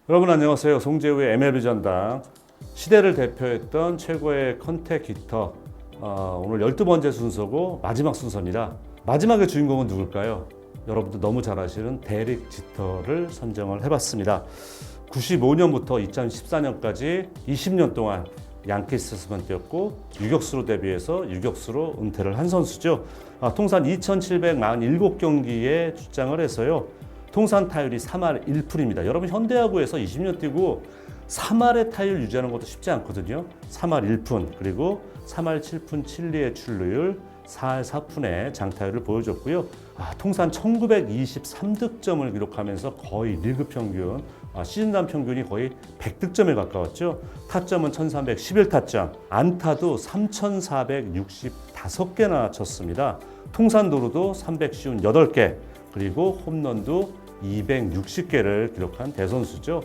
여러분 안녕하세요. 송재우의 MLB 전당. 시대를 대표했던 최고의 컨택 히터. 오늘 12번째 순서고 마지막 순서입니다. 마지막의 주인공은 누굴까요? 여러분도 너무 잘 아시는 데릭 지터를 선정을 해봤습니다. 95년부터 2014년까지 20년 동안 양키스에서만 뛰었고 유격수로 데뷔해서 유격수로 은퇴를 한 선수죠. 통산 2,747경기에 출장을 해서요. 통산 타율이 3할 1푼입니다. 여러분 현대야구에서 20년 뛰고 3할의 타율 유지하는 것도 쉽지 않거든요. 3할 1푼 그리고 3할 7푼 7리의 출루율 4할 4푼의 장타율을 보여줬고요. 통산 1923득점을 기록하면서 거의 리그 평균, 시즌단 평균이 거의 100득점에 가까웠죠. 타점은 1311타점, 안타도 3465개나 쳤습니다. 통산 도루도 358개, 그리고 홈런도 260개를 기록한 대선수죠.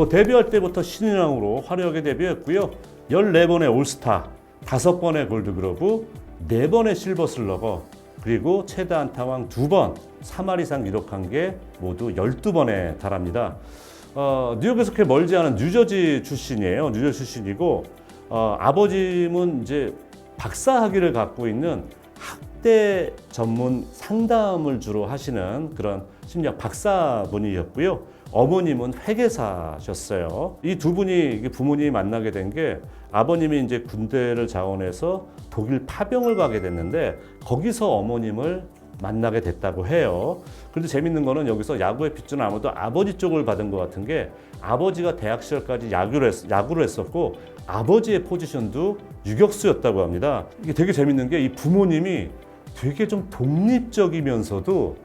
데뷔할 때부터 신인왕으로 화려하게 데뷔했고요. 14번의 올스타, 5번의 골드글러브, 4번의 실버슬러거, 그리고 최다 안타왕 2번, 3할 이상 기록한 게 모두 12번에 달합니다. 뉴욕에서 그렇게 멀지 않은 뉴저지 출신이에요. 뉴저지 출신이고, 아버님은 이제 박사 학위를 갖고 있는 학대 전문 상담을 주로 하시는 그런 심리학 박사분이었고요. 어머님은 회계사셨어요. 이 두 분이 부모님이 만나게 된 게 아버님이 이제 군대를 자원해서 독일 파병을 가게 됐는데 거기서 어머님을 만나게 됐다고 해요. 그런데 재밌는 거는 여기서 야구의 핏줄은 아무도 아버지 쪽을 받은 것 같은 게 아버지가 대학 시절까지 야구를 했었고 아버지의 포지션도 유격수였다고 합니다. 이게 되게 재밌는 게 이 부모님이 되게 좀 독립적이면서도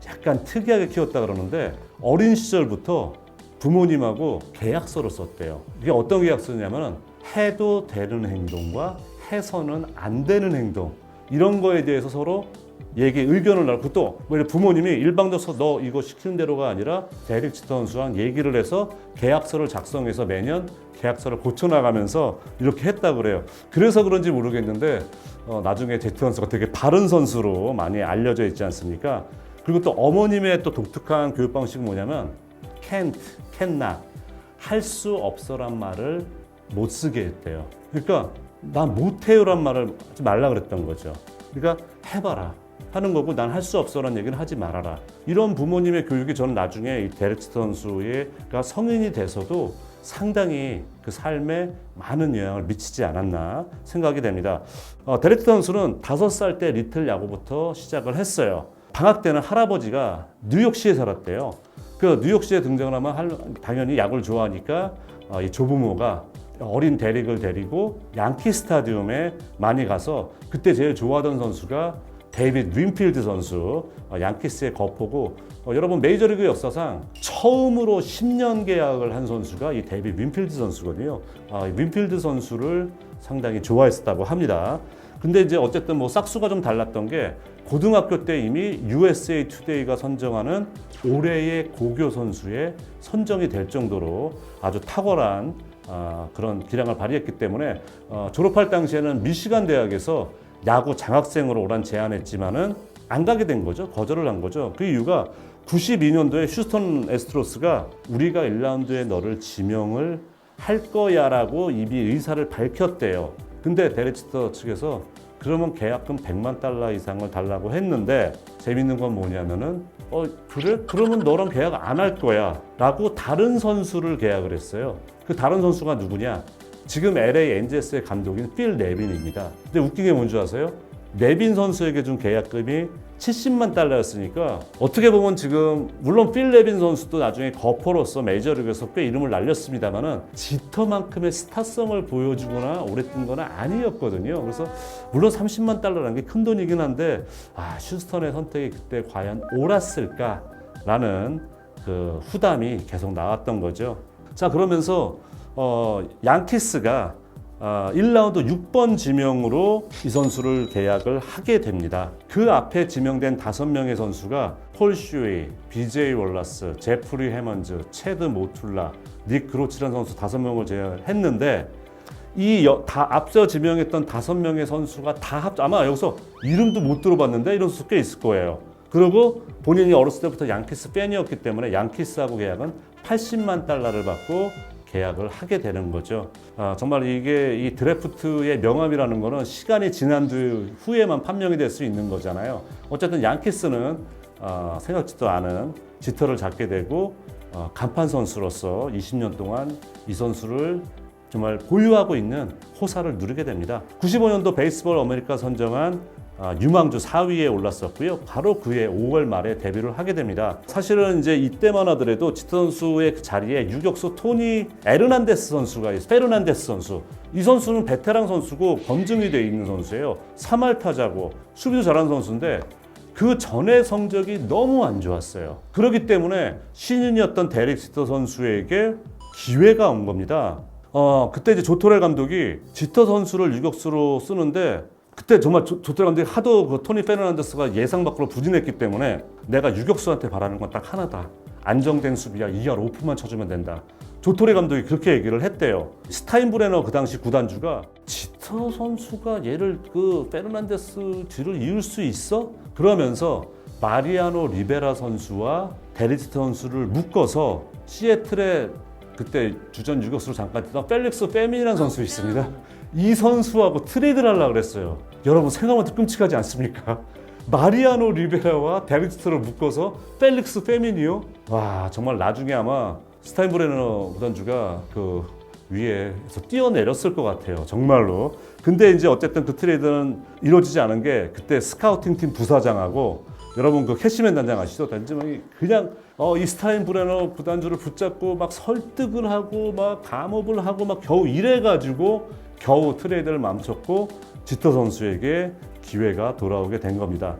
약간 특이하게 키웠다 그러는데 어린 시절부터 부모님하고 계약서를 썼대요. 이게 어떤 계약서냐면은 해도 되는 행동과 해서는 안 되는 행동 이런 거에 대해서 서로 의견을 나누고 또 부모님이 일방적으로 너 이거 시키는 대로가 아니라 데릭 지터 선수랑 얘기를 해서 계약서를 작성해서 매년 계약서를 고쳐나가면서 이렇게 했다고 그래요. 그래서 그런지 모르겠는데 나중에 지터 선수가 되게 바른 선수로 많이 알려져 있지 않습니까? 그리고 또 어머님의 또 독특한 교육 방식은 뭐냐면 can't, cannot, 할 수 없어란 말을 못 쓰게 했대요. 그러니까 나 못해요란 말을 하지 말라 그랬던 거죠. 그러니까 해봐라 하는 거고 난 할 수 없어라는 얘기는 하지 말아라. 이런 부모님의 교육이 저는 나중에 이 데릭 지터 선수가 성인이 돼서도 상당히 그 삶에 많은 영향을 미치지 않았나 생각이 됩니다. 데릭 지터 선수는 5살 때 리틀 야구부터 시작을 했어요. 방학 때는 할아버지가 뉴욕시에 살았대요. 그 뉴욕시에 등장을 하면 당연히 야구를 좋아하니까 이 조부모가 어린 데릭을 데리고 양키 스타디움에 많이 가서 그때 제일 좋아하던 선수가 데이빗 윈필드 선수, 양키스의 거포고 여러분 메이저리그 역사상 처음으로 10년 계약을 한 선수가 이 데이빗 윈필드 선수거든요. 윈필드 선수를 상당히 좋아했었다고 합니다. 근데 이제 어쨌든 싹수가 좀 달랐던 게 고등학교 때 이미 USA 투데이가 선정하는 올해의 고교 선수에 선정이 될 정도로 아주 탁월한 그런 기량을 발휘했기 때문에 졸업할 당시에는 미시간 대학에서 야구 장학생으로 오란 제안했지만은 안 가게 된 거죠. 거절을 한 거죠. 그 이유가 92년도에 휴스턴 애스트로스가 우리가 1라운드에 너를 지명을 할 거야라고 이미 의사를 밝혔대요. 근데 데릭 지터 측에서 그러면 계약금 $100만 이상을 달라고 했는데 재밌는 건 뭐냐면은 그래? 그러면 너랑 계약 안 할 거야 라고 다른 선수를 계약을 했어요. 그 다른 선수가 누구냐? 지금 LA 엔젤스의 감독인 필 네빈입니다. 근데 웃긴 게 뭔지 아세요? 네빈 선수에게 준 계약금이 $70만 어떻게 보면 지금 물론 필 네빈 선수도 나중에 거포로서 메이저리그에서 꽤 이름을 날렸습니다만은 지터만큼의 스타성을 보여주거나 오래 뛴 건 아니었거든요. 그래서 물론 $30만 게 큰 돈이긴 한데 휴스턴의 선택이 그때 과연 옳았을까라는 그 후담이 계속 나왔던 거죠. 자, 그러면서 양키스가 1라운드 6번 지명으로 이 선수를 계약을 하게 됩니다. 그 앞에 지명된 5명의 선수가 폴 슈이, BJ 월라스, 제프리 해먼즈, 체드 모툴라, 닉 그로치라는 선수 5명을 제외했는데 다 앞서 지명했던 5명의 선수가 아마 여기서 이름도 못 들어봤는데 이런 선수 꽤 있을 거예요. 그리고 본인이 어렸을 때부터 양키스 팬이었기 때문에 양키스하고 계약은 80만 달러를 받고 계약을 하게 되는 거죠. 정말 이게 이 드래프트의 명함이라는 거는 시간이 지난 후에만 판명이 될 수 있는 거잖아요. 어쨌든 양키스는 생각지도 않은 지터를 잡게 되고 간판 선수로서 20년 동안 이 선수를 정말 보유하고 있는 호사를 누리게 됩니다. 95년도 베이스볼 어메리카 선정한 유망주 4위에 올랐었고요. 바로 그해 5월 말에 데뷔를 하게 됩니다. 사실은 이제 이때만 하더라도 지터 선수의 그 자리에 유격수 토니 에르난데스 선수가 있어요. 페르난데스 선수. 이 선수는 베테랑 선수고 검증이 되어 있는 선수예요. 3할 타자고 수비도 잘하는 선수인데 그 전의 성적이 너무 안 좋았어요. 그렇기 때문에 신인이었던 데릭 지터 선수에게 기회가 온 겁니다. 그때 이제 조토렐 감독이 지터 선수를 유격수로 쓰는데 그때 정말 조토렐 감독이 하도 그 토니 페르난데스가 예상 밖으로 부진했기 때문에 내가 유격수한테 바라는 건 딱 하나다. 안정된 수비야. 2할 오프만 쳐주면 된다. 조토레 감독이 그렇게 얘기를 했대요. 스타인브레너 그 당시 구단주가 지터 선수가 얘를 그 페르난데스 뒤를 이을 수 있어? 그러면서 마리아노 리베라 선수와 데릭 지터 선수를 묶어서 시애틀에 그때 주전 유격수로 잠깐 뛰던 펠릭스 페민이라는 선수 있습니다. 이 선수하고 트레이드를 하려고 그랬어요. 여러분 생각만 해도 끔찍하지 않습니까? 마리아노 리베라와 데릭 지터를 묶어서 펠릭스 페민이요? 와 정말 나중에 아마 스타인브레너 구단주가 그 위에서 뛰어내렸을 것 같아요. 정말로. 근데 이제 어쨌든 그 트레이드는 이루어지지 않은 게 그때 스카우팅 팀 부사장하고 여러분 그 캐시맨 단장 아시죠? 단장이 그냥 이 스타인브레너 구단주를 붙잡고 막 설득을 하고 막 감업을 하고 막 겨우 이래가지고 겨우 트레이드를 멈췄고 지터 선수에게 기회가 돌아오게 된 겁니다.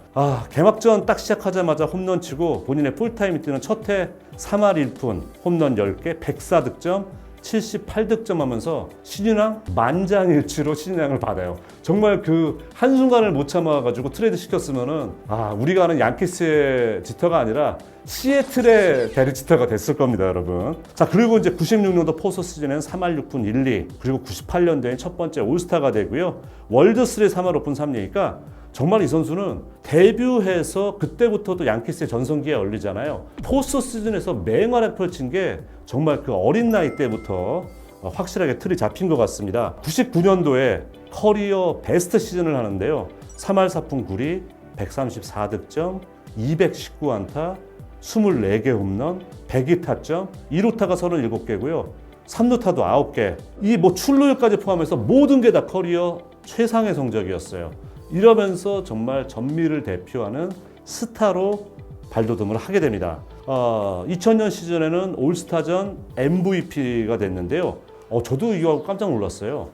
개막전 딱 시작하자마자 홈런 치고 본인의 풀타임 뛰는 첫 해 3할 1푼, 홈런 10개, 104득점, 78득점 하면서 신인왕 만장일치로 신인왕을 받아요. 정말 그 한순간을 못 참아가지고 트레이드 시켰으면은 우리가 아는 양키스의 지터가 아니라 시애틀의 데릭 지터가 됐을 겁니다, 여러분. 자, 그리고 이제 96년도 포스 시즌에는 3할 6푼 1, 2, 그리고 98년도에 첫 번째 올스타가 되고요. 월드3 3할 5푼 3리니까 정말 이 선수는 데뷔해서 그때부터도 양키스의 전성기에 얼리잖아요. 포스트 시즌에서 맹활약 펼친 게 정말 그 어린 나이 때부터 확실하게 틀이 잡힌 것 같습니다. 99년도에 커리어 베스트 시즌을 하는데요. 3할 4푼 9리, 134득점, 219안타, 24개 홈런, 102타점, 2루타가 37개고요. 3루타도 9개. 이 뭐 출루율까지 포함해서 모든 게 다 커리어 최상의 성적이었어요. 이러면서 정말 전미를 대표하는 스타로 발돋움을 하게 됩니다. 2000년 시즌에는 올스타전 MVP가 됐는데요. 저도 이거 깜짝 놀랐어요.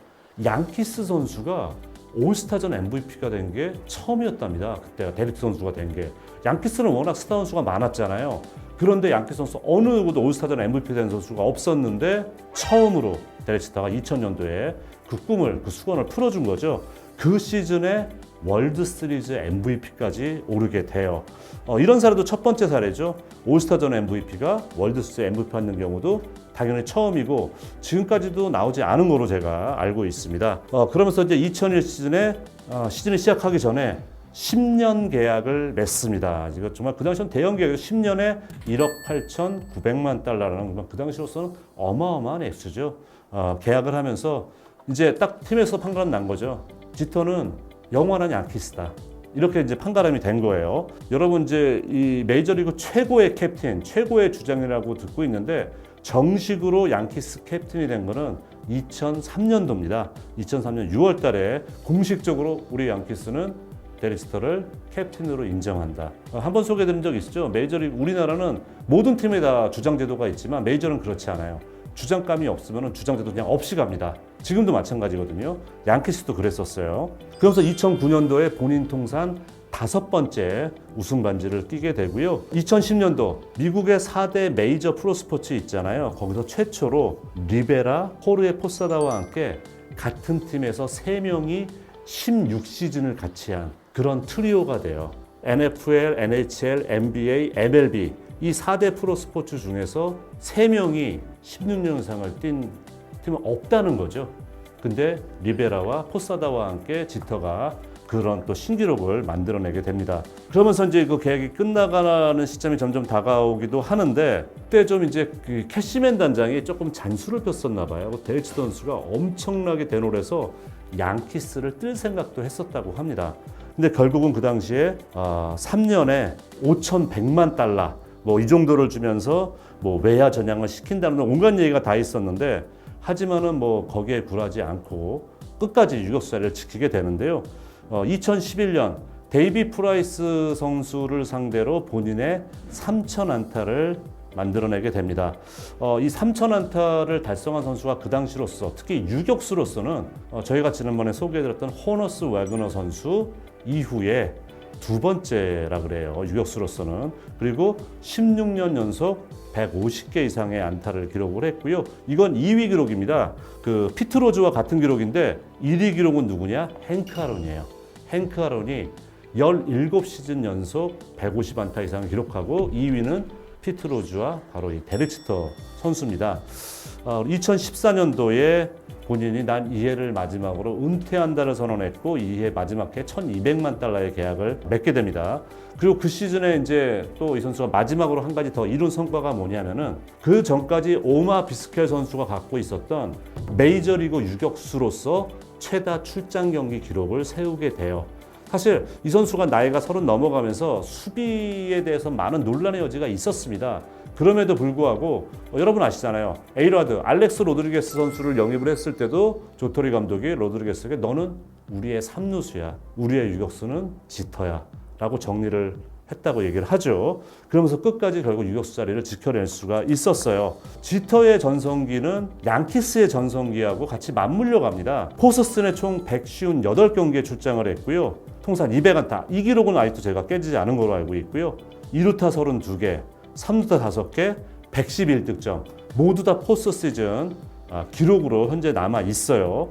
양키스 선수가 올스타전 MVP가 된 게 처음이었답니다. 그때가 데릭 선수가 된 게. 양키스는 워낙 스타 선수가 많았잖아요. 그런데 양키스 선수 어느 누구도 올스타전 MVP 된 선수가 없었는데 처음으로 데릭 스타가 2000년도에 그 꿈을, 그 수건을 풀어준 거죠. 그 시즌에 월드 시리즈 MVP까지 오르게 돼요. 이런 사례도 첫 번째 사례죠. 올스타전 MVP가 월드 시리즈 MVP 받는 경우도 당연히 처음이고 지금까지도 나오지 않은 거로 제가 알고 있습니다. 그러면서 이제 2001 시즌에 시즌이 시작하기 전에 10년 계약을 맺습니다. 이거 정말 그 당시는 대형 계약 10년에 1억 8,900만 달러라는 그 당시로서는 어마어마한 액수죠. 계약을 하면서 이제 딱 팀에서 판가름 난 거죠. 지터는 영원한 양키스다. 이렇게 이제 판가름이 된 거예요. 여러분 이제 이 메이저리그 최고의 캡틴, 최고의 주장이라고 듣고 있는데 정식으로 양키스 캡틴이 된 거는 2003년도입니다. 2003년 6월 달에 공식적으로 우리 양키스는 데릭 지터를 캡틴으로 인정한다. 한번 소개해드린 적 있죠? 메이저리그 우리나라는 모든 팀에 다 주장 제도가 있지만 메이저는 그렇지 않아요. 주장감이 없으면 주장 제도 그냥 없이 갑니다. 지금도 마찬가지거든요. 양키스도 그랬었어요. 그러면서 2009년도에 본인 통산 5번째 우승 반지를 끼게 되고요. 2010년도 미국의 4대 메이저 프로스포츠 있잖아요. 거기서 최초로 리베라, 호르헤 포사다와 함께 같은 팀에서 3명이 16시즌을 같이 한 그런 트리오가 돼요. NFL, NHL, NBA, MLB 이 4대 프로스포츠 중에서 3명이 16년 이상을 뛴 팀은 없다는 거죠. 근데 리베라와 포사다와 함께 지터가 그런 또 신기록을 만들어내게 됩니다. 그러면서 이제 그 계약이 끝나가는 시점이 점점 다가오기도 하는데 그때 좀 이제 그 캐시맨 단장이 조금 잔수를 폈었나 봐요. 데리치 선수가 엄청나게 대노래서 양키스를 뜰 생각도 했었다고 합니다. 근데 결국은 그 당시에 3년에 5,100만 달러 뭐 이 정도를 주면서 뭐 외야 전향을 시킨다는 온갖 얘기가 다 있었는데 하지만은 뭐 거기에 굴하지 않고 끝까지 유격수 자리를 지키게 되는데요. 2011년 데이비 프라이스 선수를 상대로 본인의 3,000안타를 만들어내게 됩니다. 이 3,000안타를 달성한 선수가 그 당시로서 특히 유격수로서는 저희가 지난번에 소개해드렸던 호너스 웨그너 선수 이후에 두 번째라 그래요. 유격수로서는. 그리고 16년 연속 150개 이상의 안타를 기록을 했고요. 이건 2위 기록입니다. 그 피트 로즈와 같은 기록인데 1위 기록은 누구냐? 행크 아론이에요. 행크 아론이 17시즌 연속 150안타 이상을 기록하고 2위는 피트 로즈와 바로 이 데릭스터 선수입니다. 2014년도에 본인이 난 이 해를 마지막으로 은퇴한다를 선언했고 이 해 마지막 해 1,200만 달러의 계약을 맺게 됩니다. 그리고 그 시즌에 이제 또 이 선수가 마지막으로 한 가지 더 이룬 성과가 뭐냐면은 그 전까지 오마 비스켈 선수가 갖고 있었던 메이저리그 유격수로서 최다 출장 경기 기록을 세우게 돼요. 사실 이 선수가 나이가 30 넘어가면서 수비에 대해서 많은 논란의 여지가 있었습니다. 그럼에도 불구하고 여러분 아시잖아요. 에이라드, 알렉스 로드리게스 선수를 영입을 했을 때도 조토리 감독이 로드리게스에게 너는 우리의 3루수야. 우리의 유격수는 지터야. 라고 정리를 했다고 얘기를 하죠. 그러면서 끝까지 결국 유격수 자리를 지켜낼 수가 있었어요. 지터의 전성기는 양키스의 전성기하고 같이 맞물려 갑니다. 포스턴에 총 158경기에 출장을 했고요. 통산 200안타. 이 기록은 아직도 제가 깨지지 않은 걸로 알고 있고요. 2루타 32개, 3루타 5개, 111득점. 모두 다 포스트 시즌 기록으로 현재 남아 있어요.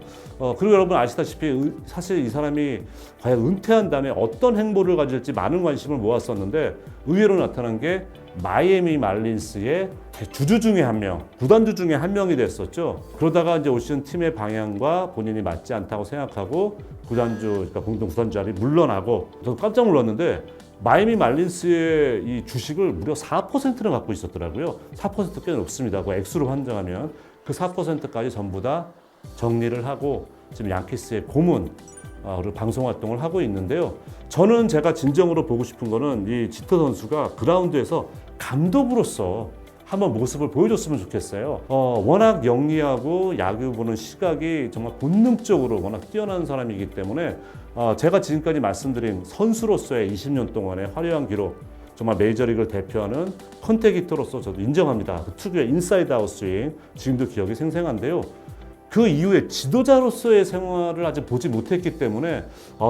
그리고 여러분 아시다시피 사실 이 사람이 과연 은퇴한 다음에 어떤 행보를 가질지 많은 관심을 모았었는데 의외로 나타난 게 마이애미 말린스의 주주 중에 한 명, 구단주 중에 한 명이 됐었죠. 그러다가 이제 올 시즌 팀의 방향과 본인이 맞지 않다고 생각하고 구단주, 그러니까 공동 구단주 자리 물러나고 저도 깜짝 놀랐는데 마이애미 말린스의 이 주식을 무려 4%를 갖고 있었더라고요. 4% 꽤 높습니다. 그 액수로 환정하면 그 4%까지 전부 다 정리를 하고 지금 양키스의 고문 그리고 방송 활동을 하고 있는데요. 저는 제가 진정으로 보고 싶은 거는 이 지터 선수가 그라운드에서 감독으로서 한번 모습을 보여줬으면 좋겠어요. 워낙 영리하고 야구 보는 시각이 정말 본능적으로 워낙 뛰어난 사람이기 때문에 제가 지금까지 말씀드린 선수로서의 20년 동안의 화려한 기록 정말 메이저리그를 대표하는 컨택 히터로서 저도 인정합니다. 그 특유의 인사이드 아웃 스윙 지금도 기억이 생생한데요. 그 이후에 지도자로서의 생활을 아직 보지 못했기 때문에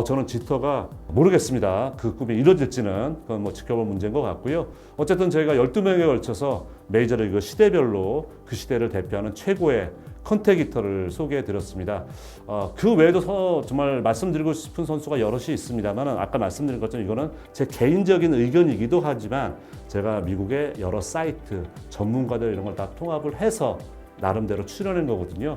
저는 지터가 모르겠습니다. 그 꿈이 이루어질지는 그건 뭐 지켜볼 문제인 것 같고요. 어쨌든 저희가 12명에 걸쳐서 메이저리그 시대별로 그 시대를 대표하는 최고의 컨택 히터를 소개해 드렸습니다. 그 외에도 정말 말씀드리고 싶은 선수가 여럿이 있습니다만 아까 말씀드린 것처럼 이거는 제 개인적인 의견이기도 하지만 제가 미국의 여러 사이트, 전문가들 이런 걸 다 통합을 해서 나름대로 출연한 거거든요.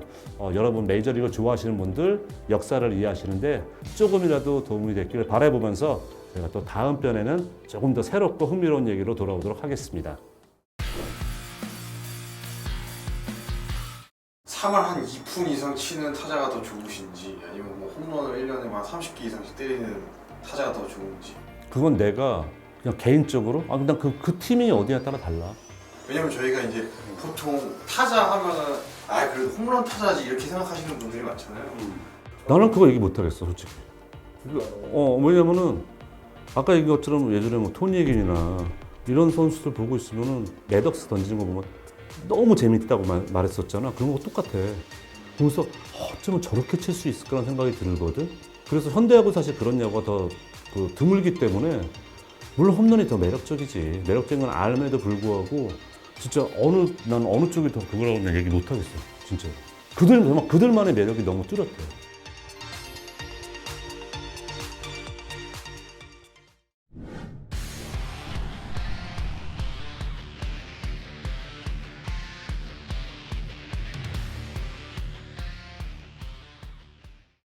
여러분 메이저리그 좋아하시는 분들 역사를 이해하시는데 조금이라도 도움이 됐기를 바라보면서 제가 또 다음 편에는 조금 더 새롭고 흥미로운 얘기로 돌아오도록 하겠습니다. 3할 한 2푼 이상 치는 타자가 더 좋으신지 아니면 뭐 홈런을 1년에 한 30개 이상씩 때리는 타자가 더 좋은지. 그건 내가 그냥 개인적으로 그냥 그 팀이 어디에 따라 달라. 왜냐면 저희가 이제 보통 타자 하면은 그래도 홈런 타자지 이렇게 생각하시는 분들이 많잖아요. 나는 그거 얘기 못 하겠어 솔직히. 왜냐면은 아까 얘기한 것처럼 예전에 뭐 토니 에긴이나 이런 선수들 보고 있으면은 매덕스 던지는 거 보면 너무 재밌다고 말했었잖아. 그런 거 똑같아. 그래서 어쩌면 저렇게 칠 수 있을까라는 생각이 들거든. 그래서 현대야구 사실 그런 야구가 더 드물기 때문에 물론 홈런이 더 매력적이지. 매력적인 건 알면에도 불구하고 진짜 난 어느 쪽이 더 그거라고는 얘기 못 하겠어. 진짜. 그들만의 매력이 너무 뚜렷해.